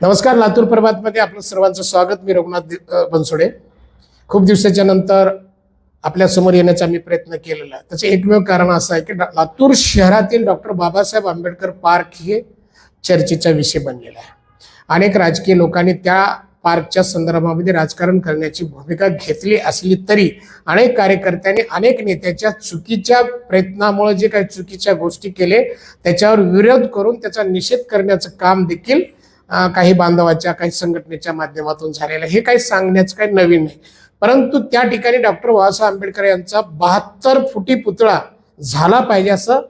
नमस्कार, लातूर प्रभातमध्ये आपलं सर्वांचं स्वागत. मी रघुनाथ बनसोडे. खूप दिवसाच्या नंतर आपल्या समोर येण्याचा मी प्रयत्न केलेला. त्याचं एकमेव कारण असं आहे की लातूर शहरातील डॉक्टर बाबासाहेब आंबेडकर पार्क हे चर्चेचा विषय बनलेला आहे. अनेक राजकीय लोकांनी त्या पार्कच्या संदर्भामध्ये राजकारण करण्याची भूमिका घेतली असली तरी अनेक कार्यकर्त्यांनी अनेक नेत्याच्या चुकीच्या प्रयत्नामुळे जे काही चुकीच्या गोष्टी केले त्याच्यावर विरोध करून त्याचा निषेध करण्याचं काम देखील काही बांधवाच्या काही संघटनेच्या माध्यमातून झालेलं. हे काही सांगण्याचं काही नवीन नाही, परंतु त्या ठिकाणी डॉक्टर बाबासाहेब आंबेडकर यांचा 72 फुटी पुतळा झाला पाहिजे असं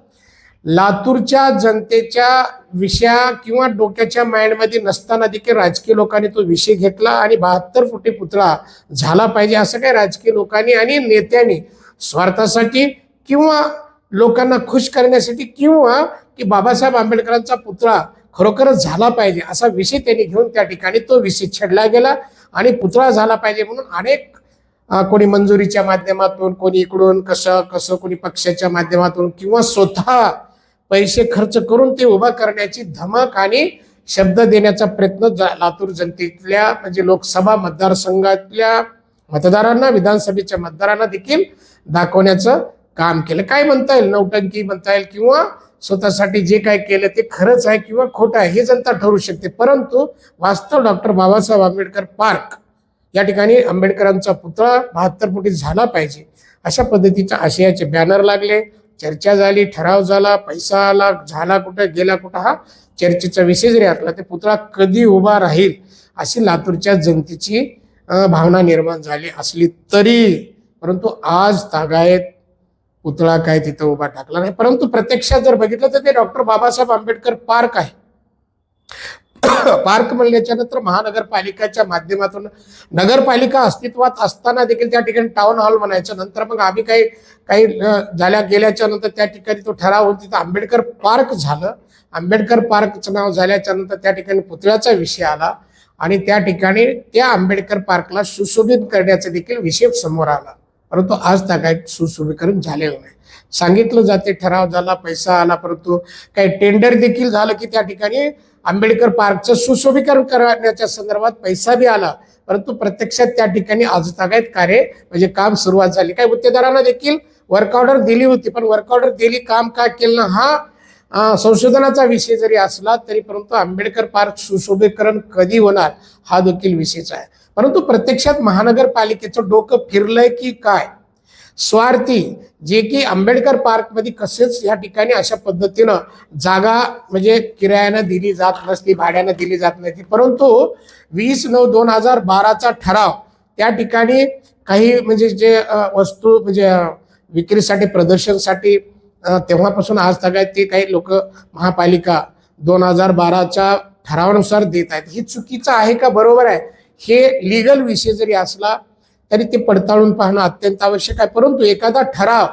लातूरच्या जनतेच्या विषया किंवा डोक्याच्या माइंडमध्ये नसताना देखील राजकीय लोकांनी तो विषय घेतला आणि 72 फुटी पुतळा झाला पाहिजे असं काही राजकीय लोकांनी आणि नेत्यांनी स्वार्थासाठी किंवा लोकांना खुश करण्यासाठी किंवा की बाबासाहेब आंबेडकरांचा पुतळा खरोखरच झाला पाहिजे असा विषय त्यांनी घेऊन त्या ठिकाणी तो विषय छेडला गेला आणि पुतळा झाला पाहिजे म्हणून अनेक कोणी मंजुरीच्या माध्यमातून, कोणी इकडून कसं कोणी पक्षाच्या माध्यमातून किंवा स्वतः पैसे खर्च करून ते उभा करण्याची धमक आणि शब्द देण्याचा प्रयत्न लातूर जनतेतल्या म्हणजे लोकसभा मतदारसंघातल्या मतदारांना, विधानसभेच्या मतदारांना देखील दाखवण्याचं काम केलं. काय म्हणता येईल, नौटंकी म्हणता येईल किंवा स्वतःसाठी जे काय केलं ते खरंच आहे किंवा खोटं आहे हे जनता ठरवू शकते, परंतु वास्तव डॉक्टर बाबासाहेब आंबेडकर पार्क या ठिकाणी आंबेडकरांचा पुतळा 72 फुटी झाला पाहिजे अशा पद्धतीच्या आशयाचे बॅनर लागले, चर्चा झाली, ठराव झाला, पैसा आला, झाला कुठं गेला कुठं हा चर्चेचा विषय जरी असला ते पुतळा कधी उभा राहील अशी लातूरच्या जनतेची भावना निर्माण झाली असली तरी, परंतु आज तागायत पुतळा काय तिथं उभा टाकला नाही. परंतु प्रत्यक्षात जर बघितलं तर ते डॉक्टर बाबासाहेब आंबेडकर पार्क आहे. पार्क म्हणल्याच्या नंतर महानगरपालिकेच्या माध्यमातून नगरपालिका अस्तित्वात असताना देखील त्या ठिकाणी टाउन हॉल म्हणायचं, नंतर मग आम्ही काही गेल्याच्या नंतर त्या ठिकाणी तो ठराव होऊन तिथं आंबेडकर पार्क झालं. आंबेडकर पार्कचं नाव झाल्याच्या नंतर त्या ठिकाणी पुतळ्याचा विषय आला आणि त्या ठिकाणी त्या आंबेडकर पार्कला सुशोभित करण्याचा देखील विषय समोर आला. परंतु आज त्या काही सुशोभीकरण झालेलं नाही. सांगितलं जाते ठराव झाला, पैसा आला, परंतु काही टेंडर देखील झालं की त्या ठिकाणी आंबेडकर पार्कचं सुशोभीकरण करण्याच्या संदर्भात पैसा बी आला, परंतु प्रत्यक्षात त्या ठिकाणी आजतागायत कार्य म्हणजे काम सुरुवात झाली. काही गुत्तेदारांना देखील वर्क ऑर्डर दिली होती, पण वर्क ऑर्डर दिली, काम काय केलं ना हा संशोधनाचा विषय जरी असला तरी परंतु आंबेडकर पार्क सुशोभीकरण कधी होणार हा देखील विषयच आहे. परंतु प्रत्यक्षात महानगरपालिकेचं डोकं फिरलंय की काय, स्वार्थी जे की आंबेडकर पार्कमध्ये कसेच या ठिकाणी अशा पद्धतीनं जागा म्हणजे किरायानं दिली जात नसती, भाड्यानं दिली जात नसती, परंतु 20/9/2012चा ठराव त्या ठिकाणी काही म्हणजे जे वस्तू म्हणजे विक्रीसाठी प्रदर्शनसाठी तेव्हापासून आज तगायत ते काही लोक महापालिका 2012च्या ठरावानुसार देत आहेत. हे चुकीचं आहे का बरोबर आहे हे लीगल विषय जरी असला तरी ते पडताळून पाहणं अत्यंत आवश्यक आहे. परंतु एखादा ठराव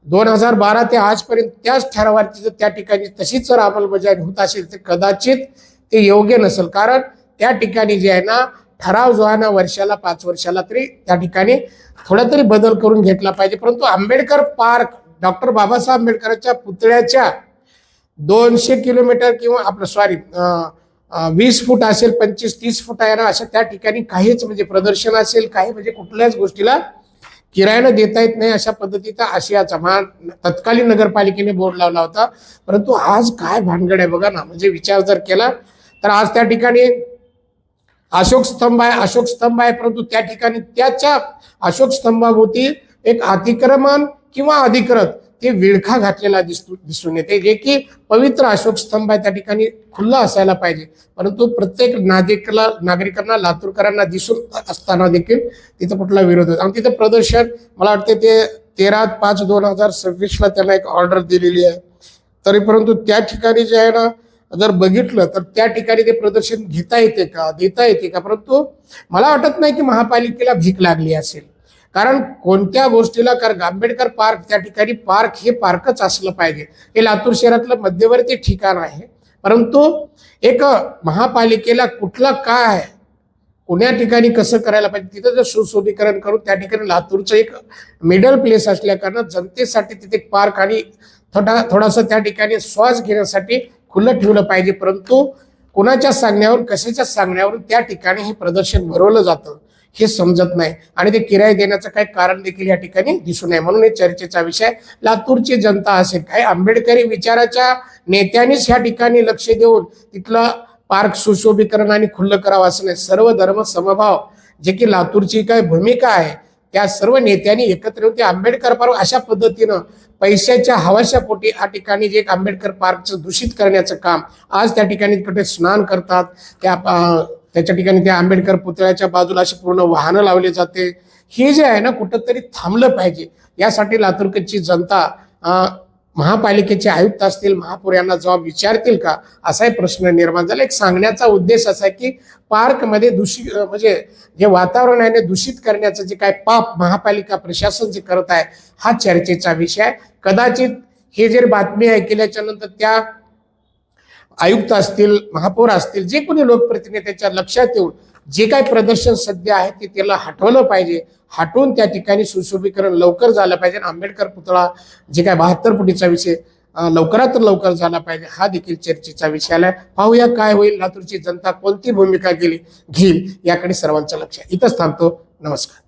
2012 ते आजपर्यंत त्याच ठरावाची जर त्या ठिकाणी तशीच जर अंमलबजावणी होत असेल तर कदाचित ते योग्य नसेल, कारण त्या ठिकाणी जे आहे ना ठराव जो आहे ना वर्षाला 5 वर्षाला तरी त्या ठिकाणी थोडा तरी बदल करून घेतला पाहिजे. परंतु आंबेडकर पार्क डॉक्टर बाबासाहेब आंबेडकरांच्या पुतळ्याच्या 200 किलोमीटर किंवा आपलं 20 फूट असेल, 25-30 फूट आहे ना अशा त्या ठिकाणी काहीच म्हणजे प्रदर्शन असेल काही म्हणजे कुठल्याच गोष्टीला किरायानं देता येत नाही अशा पद्धतीचा आशयाचा तत्कालीन नगरपालिकेने बोर्ड लावला होता. परंतु आज काय भानगड आहे बघा ना, म्हणजे विचार जर केला तर आज त्या ठिकाणी अशोक स्तंभ आहे, परंतु त्या ठिकाणी त्याच्या अशोक स्तंभाभोवती एक अतिक्रमण किंवा अधिकृत ते विळखा घातलेला दिसून येते, जे की पवित्र अशोक स्तंभ आहे त्या ठिकाणी खुल्ला असायला पाहिजे, परंतु प्रत्येक नागरिकांना लातूरकरांना दिसून असताना देखील तिथं कुठला विरोध होता. आणि तिथं प्रदर्शन मला वाटते ते 13/5/2026 त्यांना एक ऑर्डर दिलेली आहे, तरी परंतु त्या ठिकाणी जे आहे ना जर बघितलं तर त्या ठिकाणी ते प्रदर्शन घेता येते का, देता येते का, परंतु मला वाटत नाही की महापालिकेला भीक लागली असेल. कारण कोणत्या गोष्टीला, कारण आंबेडकर पार्क त्या ठिकाणी पार्क हे पार्कच असलं पाहिजे. हे लातूर शहरातलं मध्यवर्ती ठिकाण आहे, परंतु एक महापालिकेला कुठला काय आहे, कोण्या ठिकाणी कसं करायला पाहिजे तिथं जर सुशोभीकरण करून त्या ठिकाणी लातूरचं एक मिडल प्लेस असल्या कारण जनतेसाठी तिथे पार्क आणि थोडासा त्या ठिकाणी श्वास घेण्यासाठी खुलं ठेवलं पाहिजे. परंतु कोणाच्या सांगण्यावर कशाच्या सांगण्यावर त्या ठिकाणी हे प्रदर्शन भरवलं जातं हे समजत नाही आणि ते किराया देण्याचं काही कारण देखील या ठिकाणी दिसून नये. म्हणून हे चर्चेचा विषय. लातूरची जनता असेल, काही आंबेडकरी विचाराच्या नेत्यांनीच ह्या ठिकाणी लक्ष देऊन तिथलं पार्क सुशोभीकरण आणि खुल्लं करावं असं नाही. सर्व धर्म समभाव जे की लातूरची काय भूमिका आहे त्या सर्व नेत्यांनी एकत्र येऊन ते आंबेडकर पार्क अशा पद्धतीनं पैशाच्या हवाशा पोटी या ठिकाणी जे एक आंबेडकर पार्कचं दूषित करण्याचं काम आज त्या ठिकाणी कुठे स्नान करतात, त्याच्या ठिकाणी त्या आंबेडकर पुतळ्याच्या बाजूला अशी पूर्ण वाहनं लावली जाते. हे जे आहे ना कुठंतरी थांबलं पाहिजे. यासाठी लातूरची जनता महापालिकेचे आयुक्त असतील, महापौर यांना जबाब विचारतील का असाही प्रश्न निर्माण झाला. एक सांगण्याचा उद्देश असा आहे की पार्कमध्ये दूषित म्हणजे जे वातावरण आहे दूषित करण्याचं जे काय पाप महापालिका प्रशासन जे करत आहे हा चर्चेचा विषय आहे. कदाचित हे जर बातमी ऐकल्याच्या नंतर त्या आयुक्त असतील, महापौर असतील, जे कोणी लोकप्रतिनिधीच्या लक्षात येऊन जे काही प्रदर्शन सध्या आहे ते त्याला हटवलं पाहिजे. हटवून त्या ठिकाणी सुशोभीकरण लवकर झालं पाहिजे. आंबेडकर पुतळा जे काय 72 फुटीचा विषय लवकरात लवकर झाला पाहिजे हा देखील चर्चेचा विषय आला. पाहूया काय होईल, लातूरची जनता कोणती भूमिका घेईल याकडे सर्वांचं लक्ष आहे. इथंच थांबतो. नमस्कार.